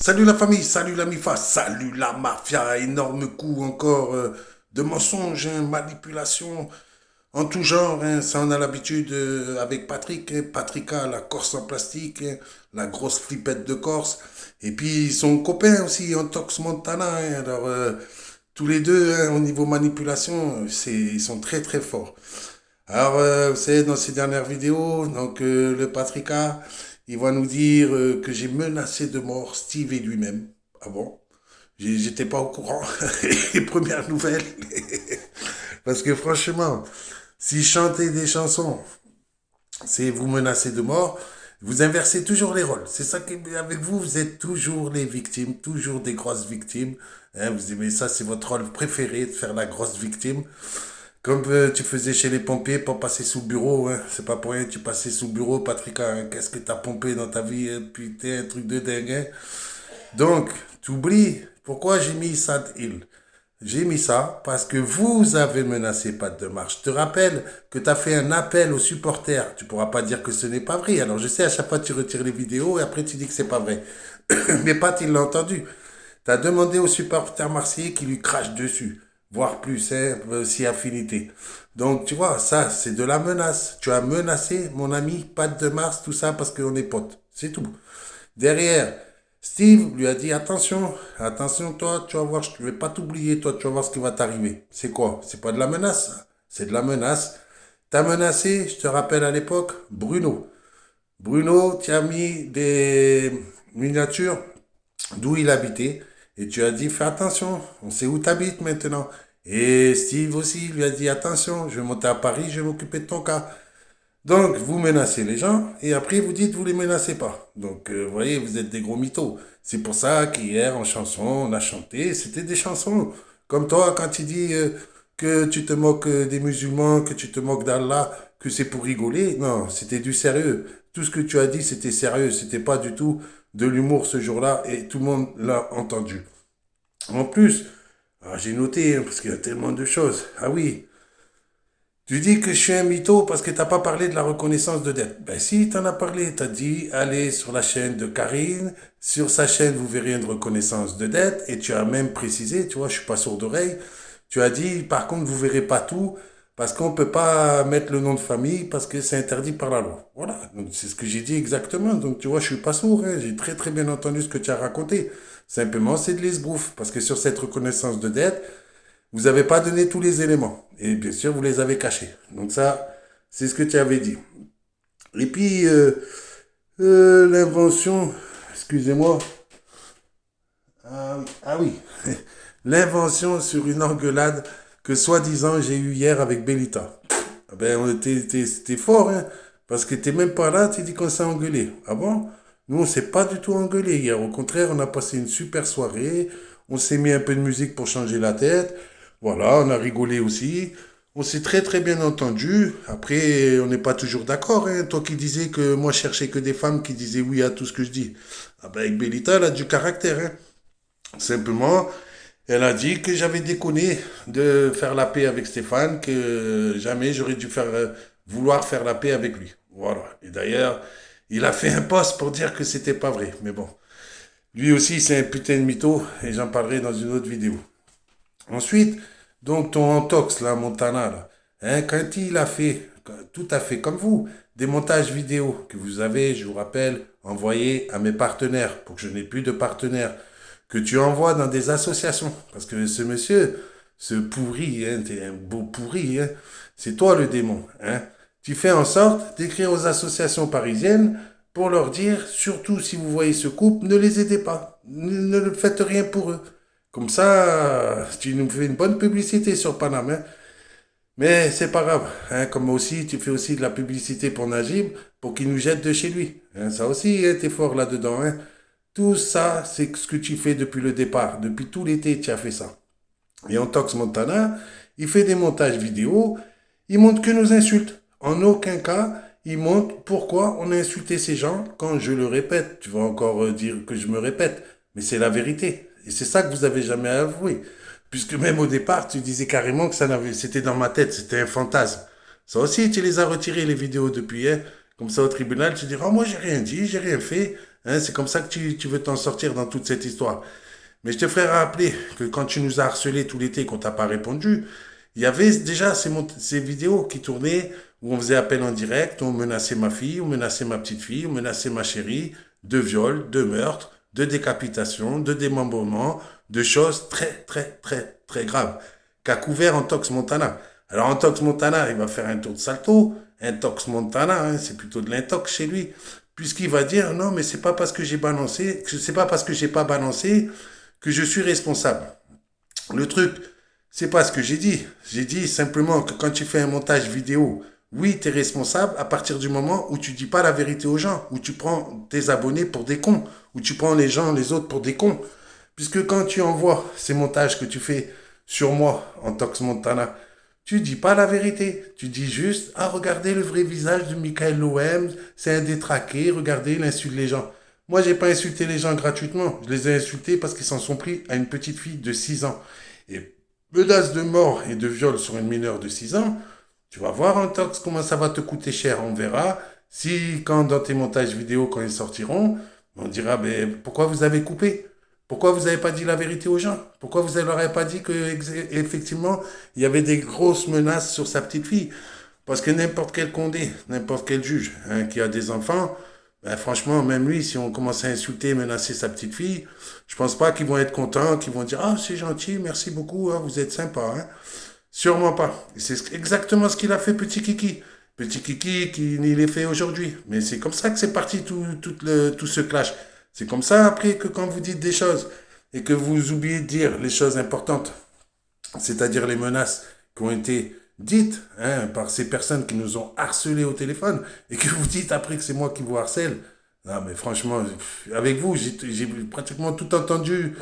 Salut la famille, salut la MIFA, salut la mafia, énorme coup encore de mensonges, hein, manipulation en tout genre, hein, ça on a l'habitude avec Patrick, hein, Patrika, la Corse en plastique, hein, la grosse flippette de Corse, et puis son copain aussi, Antox Montana, hein, alors tous les deux hein, au niveau manipulation, ils sont très très forts. Alors, vous savez, dans ces dernières vidéos, donc le Patrika, il va nous dire que j'ai menacé de mort Steve et lui-même. Ah bon? J'étais pas au courant. Les premières nouvelles. Parce que franchement, si chanter des chansons, c'est vous menacer de mort, vous inversez toujours les rôles. C'est ça qui, avec vous, vous êtes toujours les victimes, toujours des grosses victimes. Hein, vous aimez ça, c'est votre rôle préféré de faire la grosse victime. Comme tu faisais chez les pompiers pour passer sous le bureau, hein. C'est pas pour rien que tu passais sous le bureau, Patrick, hein. Qu'est-ce que t'as pompé dans ta vie, hein? Putain, un truc de dingue, hein. Donc, tu oublies pourquoi j'ai mis Sad Hill. J'ai mis ça parce que vous avez menacé Pat de Marche. Je te rappelle que tu as fait un appel aux supporters. Tu pourras pas dire que ce n'est pas vrai. Alors je sais, à chaque fois tu retires les vidéos et après tu dis que c'est pas vrai. Mais Pat, il l'a entendu. Tu as demandé aux supporters marseillais qui lui crachent dessus, voire plus, hein, si affinité. Donc tu vois, ça c'est de la menace. Tu as menacé mon ami Pat de Mars, tout ça parce qu'on est potes. C'est tout. Derrière, Steve lui a dit attention, attention toi, tu vas voir, je ne vais pas t'oublier, toi, tu vas voir ce qui va t'arriver. C'est quoi? C'est pas de la menace, ça. C'est de la menace. T'as menacé, je te rappelle à l'époque, Bruno. Bruno, tu as mis des miniatures d'où il habitait et tu as dit fais attention, on sait où tu habites maintenant. Et Steve aussi lui a dit attention, je vais monter à Paris, je vais m'occuper de ton cas. Donc, vous menacez les gens et après vous dites vous les menacez pas. Donc, vous voyez, vous êtes des gros mythos. C'est pour ça qu'hier, en chanson, on a chanté. C'était des chansons. Comme toi, quand tu dis que tu te moques des musulmans, que tu te moques d'Allah, que c'est pour rigoler. Non, c'était du sérieux. Tout ce que tu as dit, c'était sérieux. C'était pas du tout de l'humour ce jour-là et tout le monde l'a entendu. En plus, j'ai noté, hein, parce qu'il y a tellement de choses. Ah oui, tu dis que je suis un mytho parce que t'as pas parlé de la reconnaissance de dette. Ben si, t'en as parlé. T'as dit, allez sur la chaîne de Karine. Sur sa chaîne, vous verrez une reconnaissance de dette. Et tu as même précisé, tu vois, je suis pas sourd d'oreille. Tu as dit, par contre, vous verrez pas tout parce qu'on peut pas mettre le nom de famille parce que c'est interdit par la loi. Voilà. Donc c'est ce que j'ai dit exactement. Donc tu vois, je suis pas sourd, hein. J'ai très très bien entendu ce que tu as raconté. Simplement, c'est de l'esbrouf parce que sur cette reconnaissance de dette, vous n'avez pas donné tous les éléments. Et bien sûr, vous les avez cachés. Donc ça, c'est ce que tu avais dit. Et puis, l'invention, excusez-moi. Ah oui. L'invention sur une engueulade que soi-disant j'ai eue hier avec Bellita. Ah ben, t'es fort, hein. Parce que t'es même pas là, tu dis qu'on s'est engueulé. Ah bon? Nous, on s'est pas du tout engueulé hier. Au contraire, on a passé une super soirée. On s'est mis un peu de musique pour changer la tête. Voilà, on a rigolé aussi. On s'est très très bien entendu. Après, on n'est pas toujours d'accord, hein. Toi qui disais que moi je cherchais que des femmes qui disaient oui à tout ce que je dis. Ah ben avec Bellita, elle a du caractère, hein. Simplement, elle a dit que j'avais déconné de faire la paix avec Stéphane, que jamais j'aurais dû vouloir faire la paix avec lui. Voilà. Et d'ailleurs, il a fait un post pour dire que c'était pas vrai. Mais bon, lui aussi, c'est un putain de mytho et j'en parlerai dans une autre vidéo. Ensuite, donc ton Antox, là, Montana, là, hein, quand il a fait, tout à fait comme vous, des montages vidéo que vous avez, je vous rappelle, envoyés à mes partenaires, pour que je n'ai plus de partenaires, que tu envoies dans des associations. Parce que ce monsieur, ce pourri, hein, t'es un beau pourri, hein, c'est toi le démon. Hein. Tu fais en sorte d'écrire aux associations parisiennes pour leur dire, surtout si vous voyez ce couple, ne les aidez pas. Ne faites rien pour eux. Comme ça, tu nous fais une bonne publicité sur Paname. Hein. Mais c'est pas grave. Hein. Comme aussi, tu fais aussi de la publicité pour Najib pour qu'il nous jette de chez lui. Hein. Ça aussi, hein, t'es fort là-dedans. Hein. Tout ça, c'est ce que tu fais depuis le départ. Depuis tout l'été, tu as fait ça. Et Antox Montana, il fait des montages vidéo. Il montre que nos insultes. En aucun cas, il montre pourquoi on a insulté ces gens quand je le répète. Tu vas encore dire que je me répète. Mais c'est la vérité. Et c'est ça que vous avez jamais avoué. Puisque même au départ, tu disais carrément que c'était dans ma tête, c'était un fantasme. Ça aussi, tu les as retirés, les vidéos depuis hier. Comme ça, au tribunal, tu diras, oh, moi, j'ai rien dit, j'ai rien fait. Hein, c'est comme ça que tu veux t'en sortir dans toute cette histoire. Mais je te ferai rappeler que quand tu nous as harcelés tout l'été, qu'on t'a pas répondu, il y avait déjà ces vidéos qui tournaient où on faisait appel en direct, où on menaçait ma fille, on menaçait ma petite fille, on menaçait ma chérie de viol, de meurtre, de décapitation, de démembrement, de choses très, très, très, très graves qu'a couvert Antox Montana. Alors Antox Montana, il va faire un tour de salto. Intox Montana, hein, c'est plutôt de l'intox chez lui, puisqu'il va dire non, mais c'est pas parce que j'ai balancé, c'est pas parce que j'ai pas balancé que je suis responsable. Le truc, c'est pas ce que j'ai dit. J'ai dit simplement que quand tu fais un montage vidéo, oui, tu es responsable à partir du moment où tu dis pas la vérité aux gens, où tu prends tes abonnés pour des cons, où tu prends les gens, les autres pour des cons. Puisque quand tu envoies ces montages que tu fais sur moi en Tox Montana, tu dis pas la vérité. Tu dis juste, ah, regardez le vrai visage de Michael Lohem, c'est un détraqué, regardez, il insulte les gens. Moi, j'ai pas insulté les gens gratuitement. Je les ai insultés parce qu'ils s'en sont pris à une petite fille de 6 ans. Et menace de mort et de viol sur une mineure de 6 ans, tu vas voir en tox comment ça va te coûter cher. On verra si, quand dans tes montages vidéo, quand ils sortiront, on dira, ben, pourquoi vous avez coupé? Pourquoi vous n'avez pas dit la vérité aux gens? Pourquoi vous ne leur avez pas dit que effectivement il y avait des grosses menaces sur sa petite fille? Parce que n'importe quel condé, n'importe quel juge hein, qui a des enfants, ben franchement, même lui, si on commence à insulter, menacer sa petite fille, je pense pas qu'ils vont être contents, qu'ils vont dire ah c'est gentil, merci beaucoup, hein, vous êtes sympa. Hein. Sûrement pas. Et c'est exactement ce qu'il a fait Petit Kiki. Petit Kiki, qui il est fait aujourd'hui. Mais c'est comme ça que c'est parti tout ce clash. C'est comme ça après que quand vous dites des choses et que vous oubliez de dire les choses importantes, c'est-à-dire les menaces qui ont été dites hein, par ces personnes qui nous ont harcelés au téléphone et que vous dites après que c'est moi qui vous harcèle. Non, mais franchement, avec vous, j'ai pratiquement tout entendu.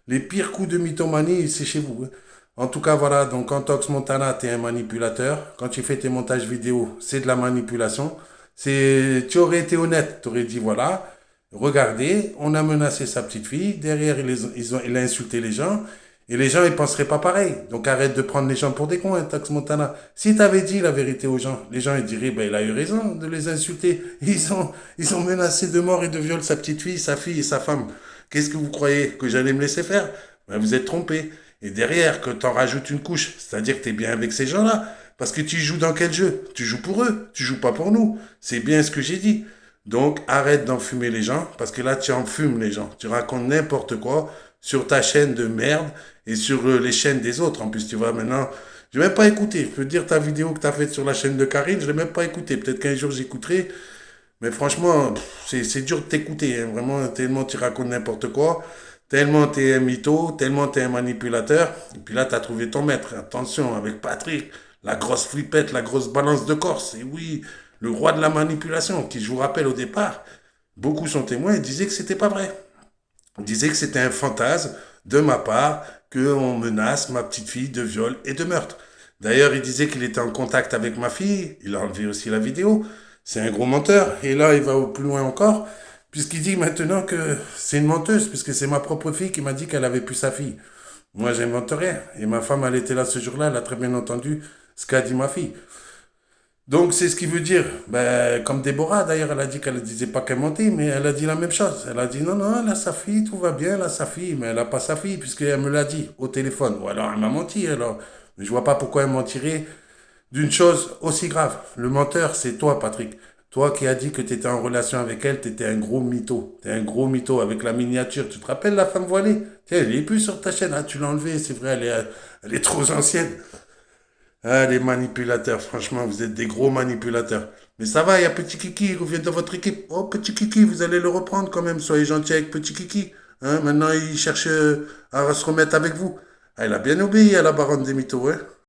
Les pires coups de mythomanie, c'est chez vous. Hein. En tout cas, voilà, donc en Tox Montana, tu es un manipulateur. Quand tu fais tes montages vidéo, c'est de la manipulation. Tu aurais été honnête, tu aurais dit voilà, regardez, on a menacé sa petite fille, derrière il a insulté les gens, et les gens ils penseraient pas pareil. Donc arrête de prendre les gens pour des cons, hein, Tox Montana. Si tu avais dit la vérité aux gens, les gens ils diraient ben il a eu raison de les insulter. Ils ont menacé de mort et de viol sa petite fille, sa fille et sa femme. Qu'est-ce que vous croyez que j'allais me laisser faire? Ben, vous êtes trompé. Et derrière, que t'en rajoutes une couche, c'est-à-dire que t'es bien avec ces gens-là. Parce que tu joues dans quel jeu? Tu joues pour eux, tu joues pas pour nous. C'est bien ce que j'ai dit. Donc arrête d'enfumer les gens, parce que là tu enfumes les gens. Tu racontes n'importe quoi sur ta chaîne de merde et sur les chaînes des autres. En plus, tu vois, maintenant, je vais même pas écouter. Je peux te dire ta vidéo que tu as faite sur la chaîne de Karine, je l'ai même pas écoutée. Peut-être qu'un jour j'écouterai. Mais franchement, c'est dur de t'écouter. Hein. Vraiment, tellement tu racontes n'importe quoi. Tellement t'es un mytho, tellement t'es un manipulateur. Et puis là, t'as trouvé ton maître. Attention, avec Patrick, la grosse flippette, la grosse balance de Corse. Et oui, le roi de la manipulation, qui, je vous rappelle au départ, beaucoup sont témoins et disaient que c'était pas vrai. Ils disaient que c'était un fantasme de ma part, qu'on menace ma petite fille de viol et de meurtre. D'ailleurs, il disait qu'il était en contact avec ma fille. Il a enlevé aussi la vidéo. C'est un gros menteur. Et là, il va au plus loin encore puisqu'il dit maintenant que c'est une menteuse, puisque c'est ma propre fille qui m'a dit qu'elle avait pu sa fille. Moi, j'invente rien. Et ma femme, elle était là ce jour-là, elle a très bien entendu ce qu'a dit ma fille. Donc, c'est ce qui veut dire, ben, comme Déborah, d'ailleurs, elle a dit qu'elle ne disait pas qu'elle mentait, mais elle a dit la même chose. Elle a dit, non, non, elle a sa fille, tout va bien, elle a sa fille, mais elle n'a pas sa fille, puisqu'elle me l'a dit au téléphone. Ou alors, elle m'a menti, alors. Mais je vois pas pourquoi elle mentirait d'une chose aussi grave. Le menteur, c'est toi, Patrick. Toi qui as dit que tu étais en relation avec elle, tu étais un gros mytho. Tu es un gros mytho avec la miniature. Tu te rappelles la femme voilée? Tiens, elle est plus sur ta chaîne. Ah, tu l'as enlevée, c'est vrai, elle est trop ancienne. Ah, les manipulateurs, franchement, vous êtes des gros manipulateurs. Mais ça va, il y a Petit Kiki, il revient dans votre équipe. Oh, Petit Kiki, vous allez le reprendre quand même. Soyez gentil avec Petit Kiki. Hein, maintenant, il cherche à se remettre avec vous. Ah, il a bien obéi à la baronne des mythos, hein.